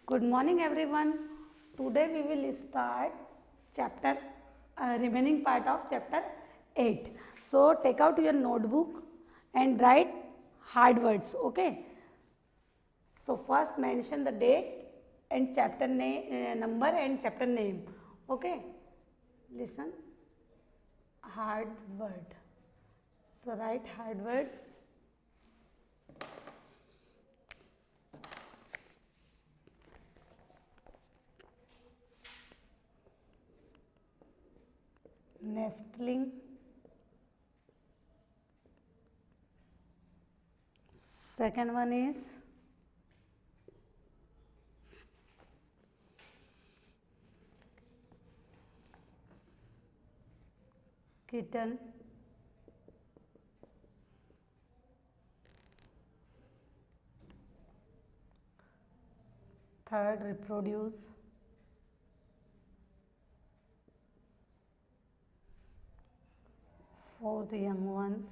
Good morning everyone. Today we will start chapter remaining part of chapter 8. So take out your notebook and write hard words. Okay. So first mention the date and chapter name, number and chapter name. Okay. Listen. Hard word. So write hard word. Nestling. Second one is kitten. Third, reproduce. Fourth, young ones.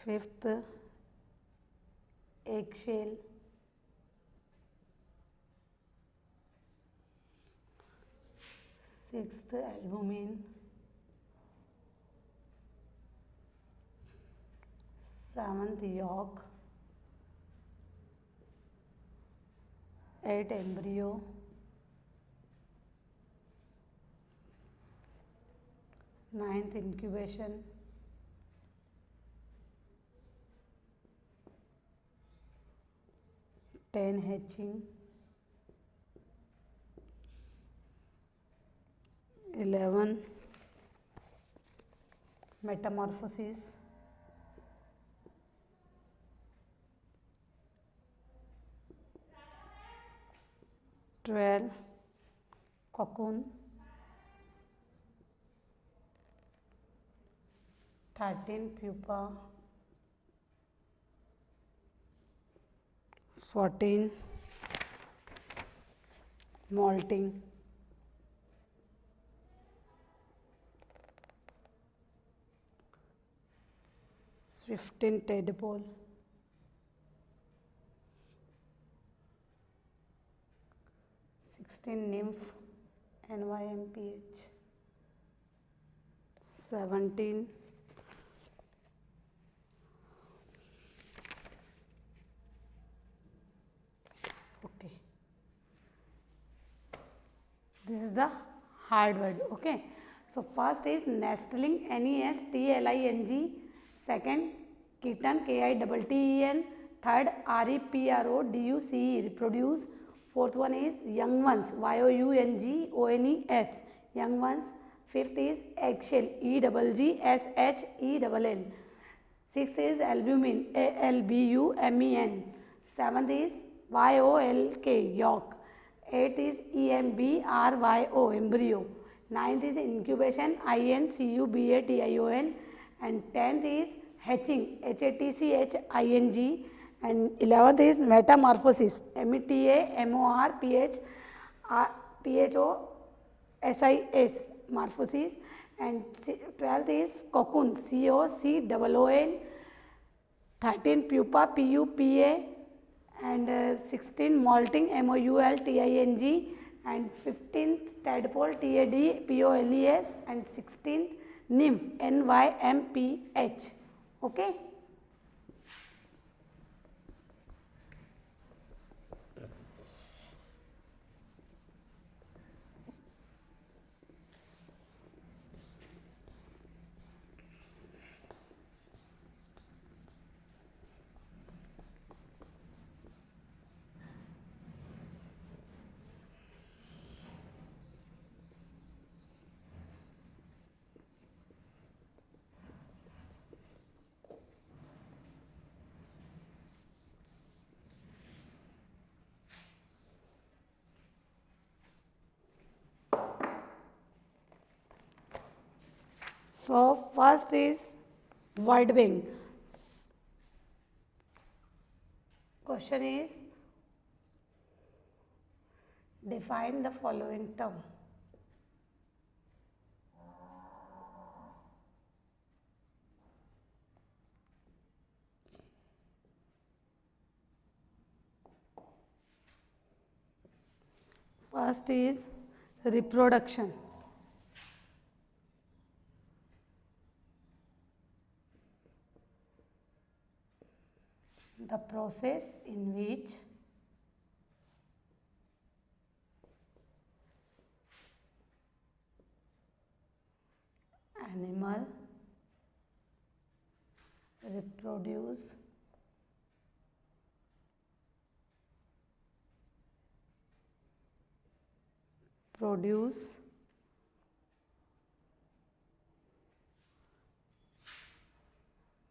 Fifth, eggshell. Sixth, albumin. Seventh, yolk. Eighth, embryo. Ninth, incubation. 10, hatching. 11, metamorphosis. 12, cocoon. 13, pupa. 14, molting. 15, tadpole. 16, nymph, NYMPH. 17, okay, this is the hard word. Okay, so first is nestling, NESTLING. Second, kitten, KITTEN. Third, REPRODUCE, reproduce. Fourth one is young ones, YOUNGONES, young ones. Fifth is eggshell, EGGSHELL. Sixth is albumin, ALBUMEN. Seventh is YOLK, yolk. Eighth is EMBRYO, embryo. Ninth is incubation, INCUBATION. And 10th is hatching, HATCHING. And 11th is metamorphosis, METAMORPHOSIS, morphosis. And 12th is cocoon, COCOON. 13, pupa, PUPA. And 16, molting, MOULTING. And 15th, tadpole, TADPOLES. And 16th, nymph, NYMPH. Okay. So first is word bank. Question is define the following term. First is reproduction. The process in which animal produce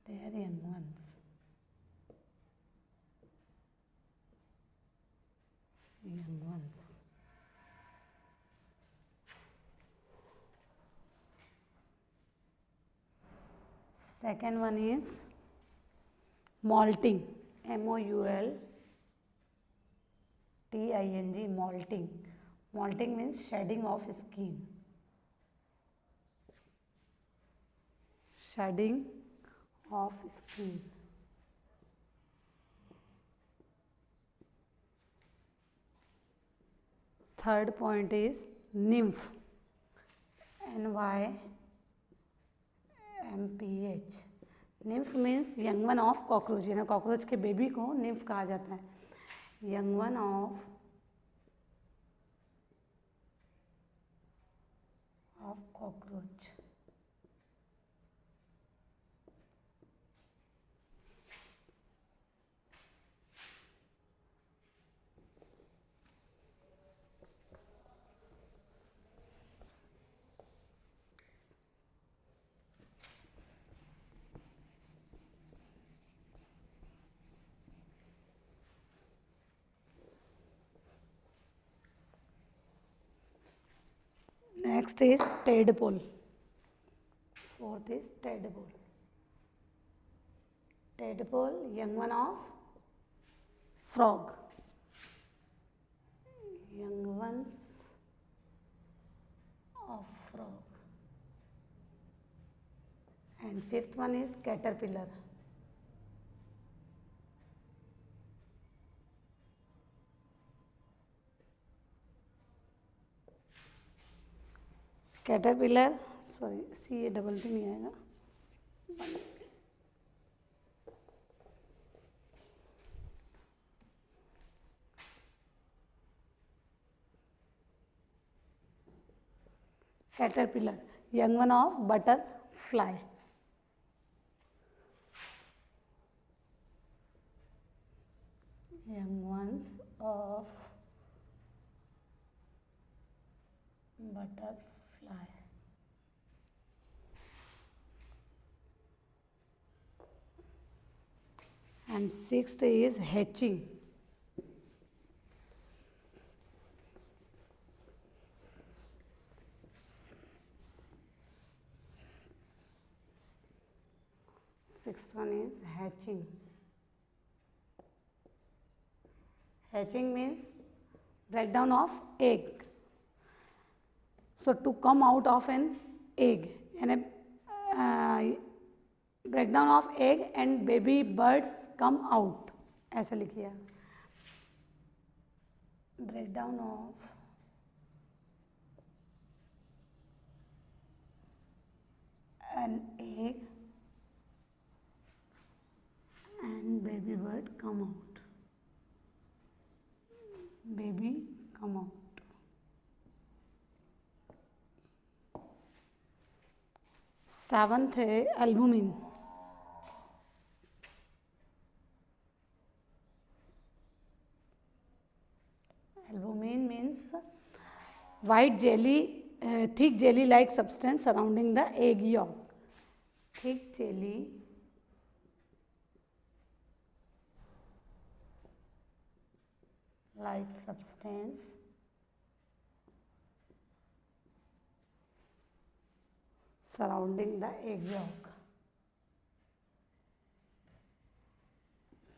their young ones. Second one is molting. MOULTING. Molting. Molting means shedding of skin. Shedding of skin. Third point is nymph. NYMPH. Nymph means young one of cockroach. यानी cockroach के baby को nymph कहा जाता है. Young one of cockroach. Next is tadpole. Fourth is tadpole. Tadpole, young one of frog. Young ones of frog. And fifth one is caterpillar. Caterpillar, sorry C A double T नहीं आएगा. Caterpillar, young one of butterfly. Young ones of butterfly. And sixth is hatching. Sixth one is hatching. Hatching means breakdown of egg. So to come out of an egg, and breakdown of egg and baby birds come out. ऐसा लिखिए. Breakdown of an egg and baby bird come out. Baby come out. Seventh है albumin. Albumin means white jelly, thick jelly like substance surrounding the egg yolk. Thick jelly like substance surrounding the egg yolk.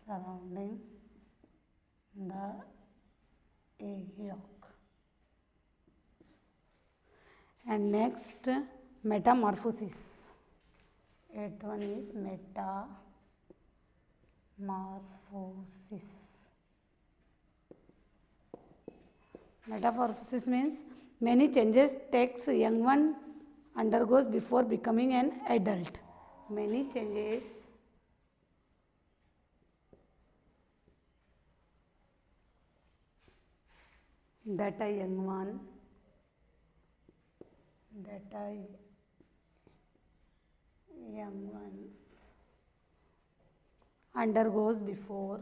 Surrounding the egg yolk. And next, metamorphosis. Eighth one is metamorphosis. Metamorphosis means many changes takes young one undergoes before becoming an adult. Many changes that a young ones undergoes before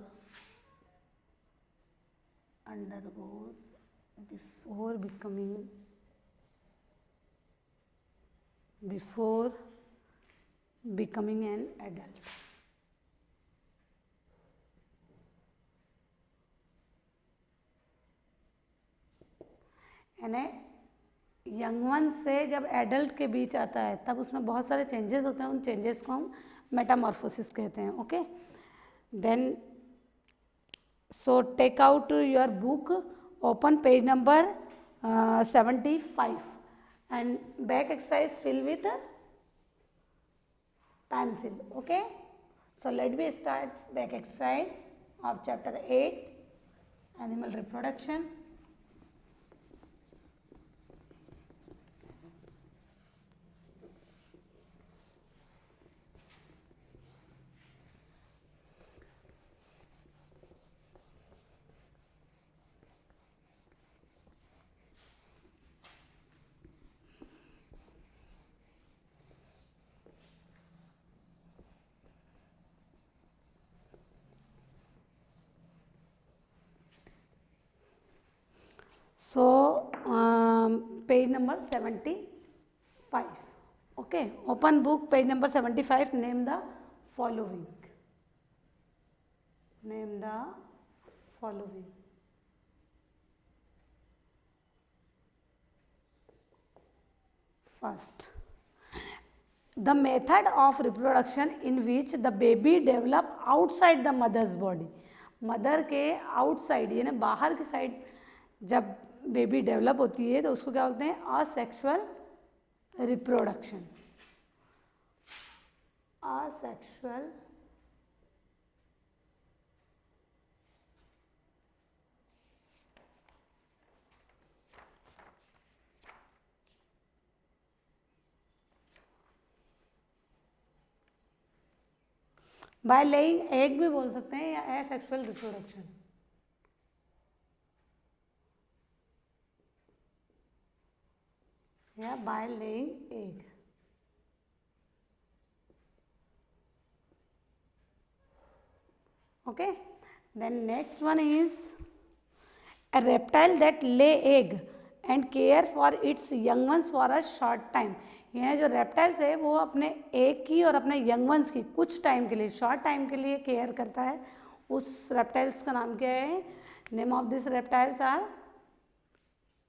becoming an adult. यानी young one से जब adult के बीच आता है तब उसमें बहुत सारे चेंजेस होते हैं, उन चेंजेस को हम मेटामॉर्फोसिस कहते हैं. Okay, then so take out your book, open page number 75 and back exercise fill with pencil. Okay, so let me start back exercise of chapter 8, animal reproduction. So page number 75. Okay, open book page number 75. Name the following. First, the method of reproduction in which the baby develop outside the mother's body. Mother के outside यानी बाहर की side जब baby develop होती है तो उसको क्या बोलते हैं? Asexual reproduction. Asexual by laying egg भी बोल सकते हैं या एसेक्सुअल रिप्रोडक्शन. या by laying egg. Okay, then next one is a reptile that lay egg and care for its young ones for a short time. यह जो reptiles है वो अपने एग की और अपने यंग वंस की कुछ टाइम के लिए, शॉर्ट टाइम के लिए केयर करता है. उस रेप्टाइल्स का नाम क्या है? Name of this reptiles are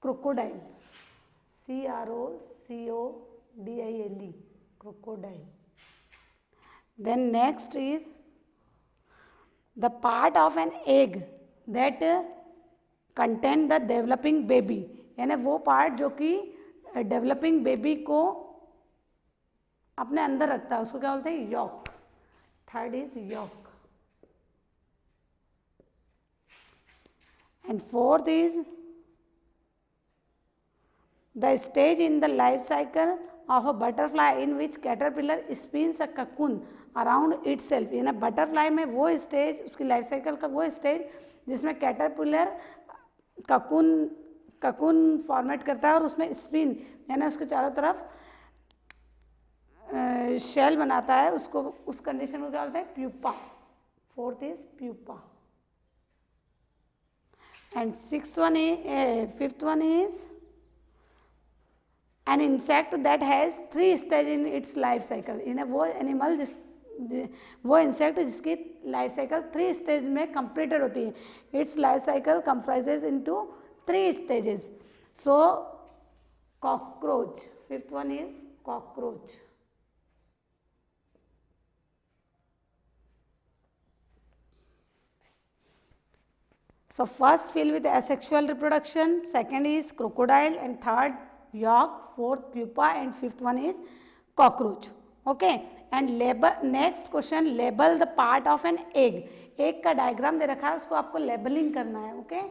crocodile. CROCODILE, crocodile. Then next is the part of an egg that contain the developing baby. यानी वो पार्ट जो कि डेवलपिंग बेबी को अपने अंदर रखता है उसको क्या बोलते हैं? Yolk. Third is yolk. And fourth is the stage in the life cycle of a butterfly in which caterpillar spins a cocoon around itself. यानी बटरफ्लाई में वो स्टेज, उसकी लाइफ साइकिल का वो स्टेज जिसमें कैटरपिलर ककून फॉर्मेट करता है और उसमें स्पिन यानी उसके चारों तरफ शेल बनाता है, उसको उस कंडीशन को क्या बोलते हैं? Pupa. Fourth is pupa. And fifth one is an insect that has 3 stages in its life cycle. यानी वो एनिमल वो इंसेक्ट जिसकी लाइफ साइकिल 3 स्टेज में कंप्लीटेड होती है. It's life cycle comprises into 3 stages. So cockroach. Fifth one is cockroach. So first fill with asexual reproduction, second is crocodile, and third yolk, fourth pupa, and fifth one is cockroach. Okay, and label, next question, label the part of an egg. egg का diagram दे रखा है, उसको आपको labelling करना है. Okay,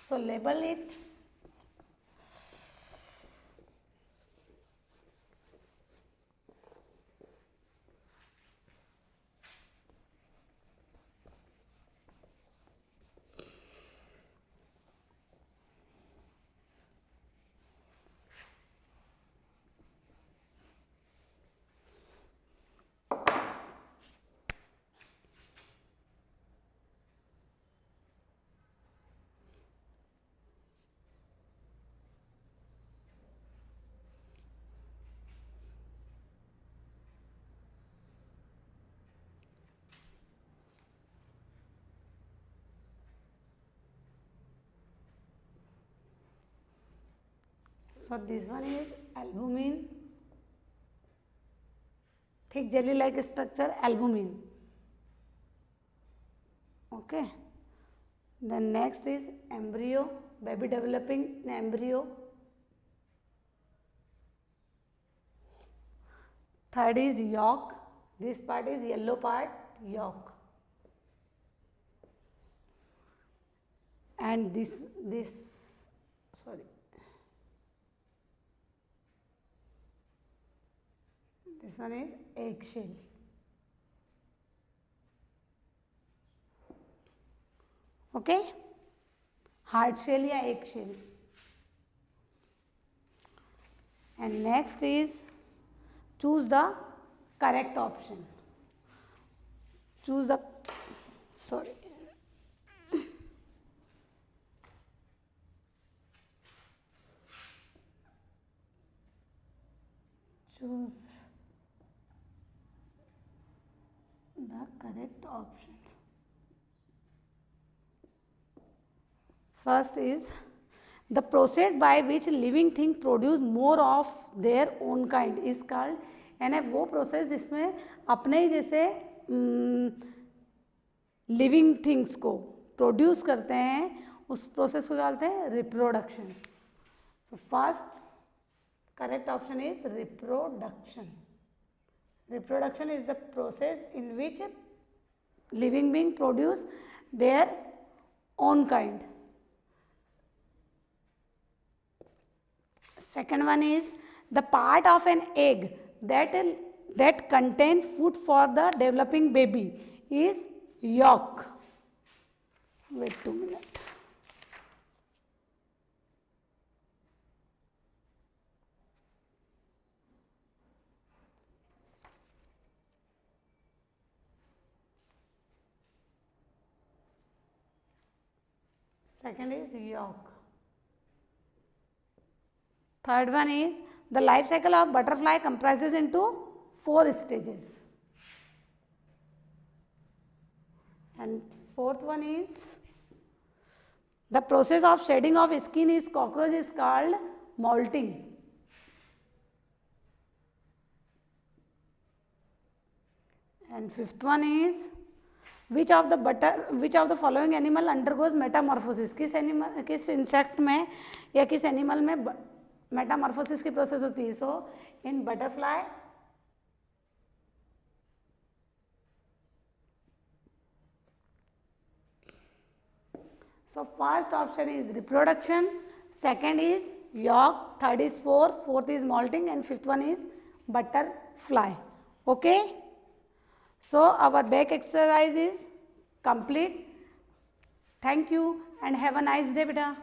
so label it. So this one is albumin, thick jelly like structure, albumin. Okay. Then next is embryo, baby developing in embryo. Third is yolk. This part is yellow part, yolk. And this one is eggshell. Okay, hard shell या eggshell. And next is choose the correct option. Choose the choose the correct option. First is the process by which living thing produce more of their own kind is called, यानी वो process जिसमें अपने ही जैसे living things को produce करते हैं, उस process को क्या बोलते हैं? Reproduction. So first correct option is reproduction. Reproduction is the process in which living being produce their own kind. Second one is the part of an egg that contain food for the developing baby is yolk. Wait 2 minutes. Second is yolk. Third one is the life cycle of butterfly comprises into 4 stages. And fourth one is the process of shedding of skin is cockroach is called molting. And fifth one is which of the following animal undergoes metamorphosis. किस insect में या किस animal में Metamorphosis की process होती है? सो इन butterfly so first option is reproduction, second is yolk, third is fourth is molting, and fifth one is butterfly. Okay, so our back exercise is complete. Thank you and have a nice day, beta.